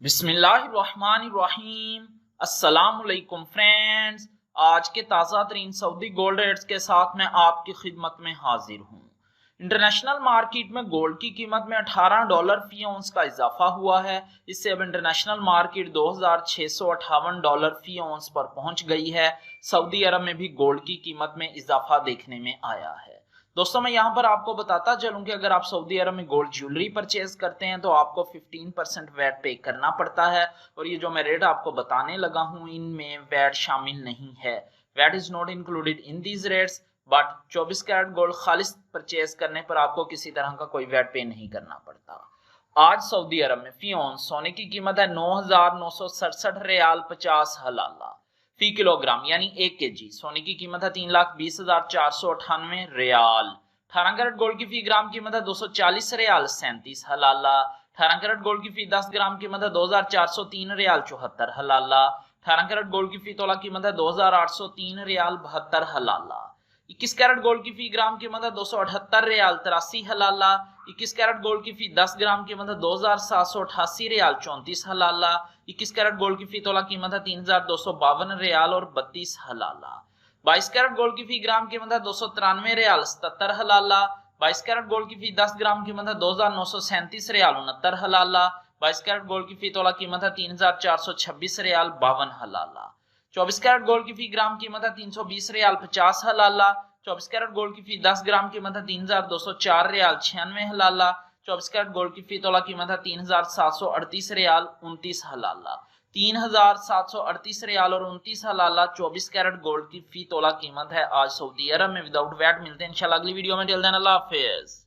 बिस्मिल्लाहिर्रहमानिर्रहीम। अस्सलामुअलैकुम फ्रेंड्स, आज के ताज़ा तरीन सऊदी गोल्ड रेट्स के साथ मैं आपकी खिदमत में हाजिर हूँ। इंटरनेशनल मार्केट में गोल्ड की कीमत में $18 फी औंस का इजाफा हुआ है। इससे अब इंटरनेशनल मार्केट $2658 फी औंस पर पहुंच गई है। सऊदी अरब में भी गोल्ड की कीमत में इजाफा देखने में आया है। दोस्तों, मैं यहाँ पर आपको बताता चलूं कि अगर आप सऊदी अरब में गोल्ड ज्वेलरी परचेज करते हैं तो आपको 15% वैट पे करना पड़ता है। और ये जो मैं रेट आपको बताने लगा हूँ इनमें वैट शामिल नहीं है। VAT is not included in these rates, but 24 carat gold खालिस परचेज करने पर आपको किसी तरह का कोई वैट पे नहीं करना पड़ता। आज सऊदी अरब में फी औंस सोने की कीमत है 9,967 रियाल 50 हलाला फी किलोग्राम, यानी 1 kg सोने की कीमत है 3,20,498 रियाल। 18 कैरेट गोल्ड की फी ग्राम कीमत है 240 रियाल 37 हलाला। 18 कैरेट गोल्ड की फी 10 ग्राम कीमत है 2,403 रियाल 74 हलाला। 18 कैरेट गोल्ड की फी तोला कीमत है 2,803 रियाल 72 हलाला। 21 कैरेट गोल्ड की फी ग्राम कीमत है 278 रियाल 83 हलाला। 21 कैरेट गोल्ड की फी 10 ग्राम कीमत है 2,788 रियाल 34 हलाला। 21 कैरेट गोल्ड की फी तोला कीमत है 3,252 रियाल और 32 हलाला। 22 कैरेट गोल्ड की फी ग्राम कीमत है 293 रियाल 77 हलाला। 22 कैरेट गोल्ड की फी 10 ग्राम कीमत है 2,937 रियाल 69 हलाला। 22 कैरेट गोल्ड की फी तोला कीमत है 3,426 रियाल 52 हलाला। 24 कैरेट गोल्ड की फी ग्राम कीमत है 320 रियाल 50 हलाला। 24 कैरेट गोल्ड की फी 10 ग्राम कीमत है 3,204 रियाल 96 हलाला। 24 कैरेट गोल्ड की फी तोला कीमत है 3,738 रियाल 29 हलाला। 3,738 रियाल और 29 हलाला 24 कैरेट गोल्ड की फी तोला कीमत है आज सऊदी अरब में विदाउट वैट। मिलते हैं इंशाल्लाह अगली वीडियो में। टिल देन अल्लाह हाफिज।